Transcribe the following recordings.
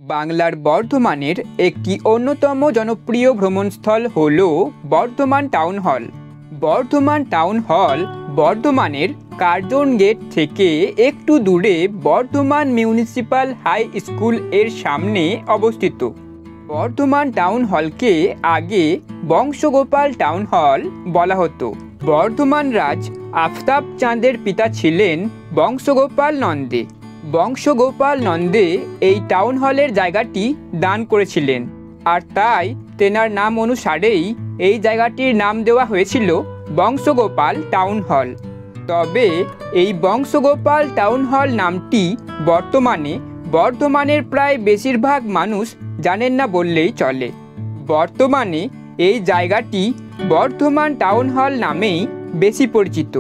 বাংলার বর্ধমানের একটি অন্যতম জনপ্রিয় ভ্রমণস্থল হল Bardhaman town hall. Bardhaman town hall বর্ধমানের কার্জন গেট থেকে একটু দূরে বর্ধমান মিউনিসিপ্যাল হাই স্কুল এর সামনে অবস্থিত। বর্ধমান টাউন হলকে আগে বংশগোপাল টাউন হল বলা হতো। বর্ধমান রাজ আফতাব চাঁদের পিতা ছিলেন বংশগোপাল নন্দে। বংশগোপাল নন্দে এই টাউন হলের জায়গাটি দান করেছিলেন, আর তাই তেনার নাম অনুসারেই এই জায়গাটির নাম দেওয়া হয়েছিল বংশগোপাল টাউন হল। তবে এই বংশগোপাল টাউন হল নামটি বর্তমানের প্রায় বেশিরভাগ মানুষ জানেন না বললেই চলে। বর্তমানে এই জায়গাটি বর্ধমান টাউন হল নামেই বেশি পরিচিত।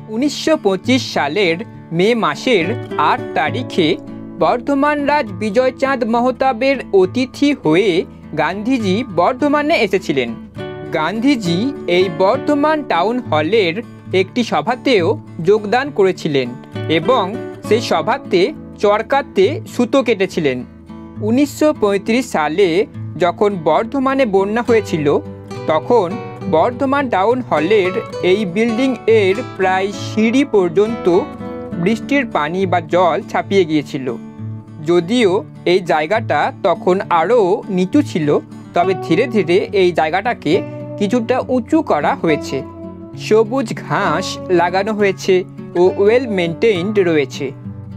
1925 সালের মে মাসের 8 তারিখে বর্ধমান রাজ বিজয়চাঁদ মহতাবের অতিথি হয়ে গান্ধীজি বর্ধমানে এসেছিলেন। গান্ধীজি এই বর্ধমান টাউন হলের একটি সভাতেও যোগদান করেছিলেন এবং সেই সভাতে চরকাতে সুতো কেটেছিলেন। 1935 সালে যখন বর্ধমানে বন্যা হয়েছিল, তখন বর্ধমান টাউন হলের এই বিল্ডিং এর প্রায় সিঁড়ি পর্যন্ত বৃষ্টির পানি বা জল ছাপিয়ে গিয়েছিল। যদিও এই জায়গাটা তখন আরও নিচু ছিল, তবে ধীরে ধীরে এই জায়গাটাকে কিছুটা উঁচু করা হয়েছে। সবুজ ঘাস লাগানো হয়েছে ও ওয়েল মেনটেইনড রয়েছে।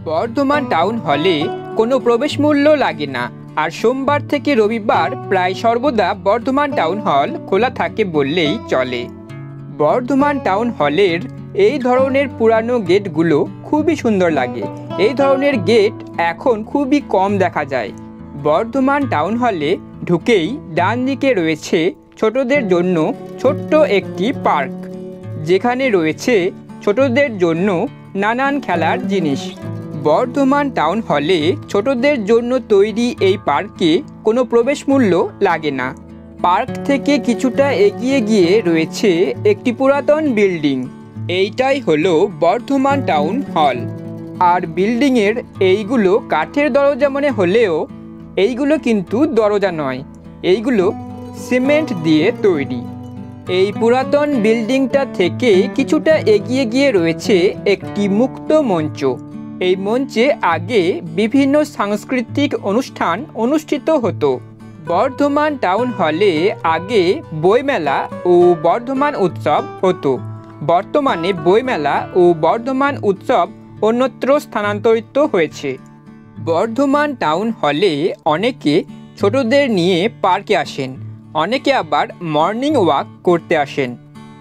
বর্ধমান টাউন হলে কোনো প্রবেশ মূল্য লাগে না, আর সোমবার থেকে রবিবার প্রায় সর্বদা বর্ধমান টাউন হল খোলা থাকে বললেই চলে। বর্ধমান টাউন হলের এই ধরনের পুরানো গেটগুলো খুবই সুন্দর লাগে। এই ধরনের গেট এখন খুবই কম দেখা যায়। বর্ধমান টাউন হলে ঢুকেই ডান দিকে রয়েছে ছোটদের জন্য ছোট্ট একটি পার্ক, যেখানে রয়েছে ছোটদের জন্য নানান খেলার জিনিস। বর্ধমান টাউন হলে ছোটদের জন্য তৈরি এই পার্কে কোনো প্রবেশ মূল্য লাগে না। পার্ক থেকে কিছুটা এগিয়ে গিয়ে রয়েছে একটি পুরাতন বিল্ডিং। এইটাই হলো বর্ধমান টাউন হল। আর বিল্ডিংয়ের এইগুলো কাঠের দরজা মনে হলেও এইগুলো কিন্তু দরজা নয়, এইগুলো সিমেন্ট দিয়ে তৈরি। এই পুরাতন বিল্ডিংটা থেকে কিছুটা এগিয়ে গিয়ে রয়েছে একটি মুক্ত মঞ্চ। এই মঞ্চে আগে বিভিন্ন সাংস্কৃতিক অনুষ্ঠান অনুষ্ঠিত হতো। বর্ধমান টাউন হলে আগে বইমেলা ও বর্ধমান উৎসব হতো। বর্তমানে বইমেলা ও বর্ধমান উৎসব অন্যত্র স্থানান্তরিত হয়েছে। বর্ধমান টাউন হলে অনেকে ছোটদের নিয়ে পার্কে আসেন, অনেকে আবার মর্নিং ওয়াক করতে আসেন।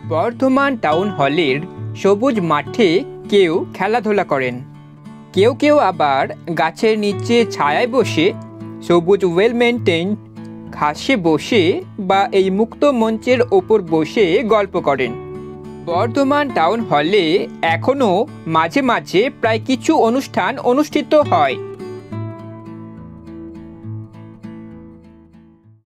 বর্ধমান টাউন হলের সবুজ মাঠে কেউ খেলাধুলা করেন, কেউ কেউ আবার গাছের নিচে ছায়ায় বসে সবুজ ওয়েল মেনটেইন ঘাসে বসে বা এই মুক্ত মঞ্চের ওপর বসে গল্প করেন। বর্ধমান টাউন হলে এখনও মাঝে মাঝে প্রায় কিছু অনুষ্ঠান অনুষ্ঠিত হয়।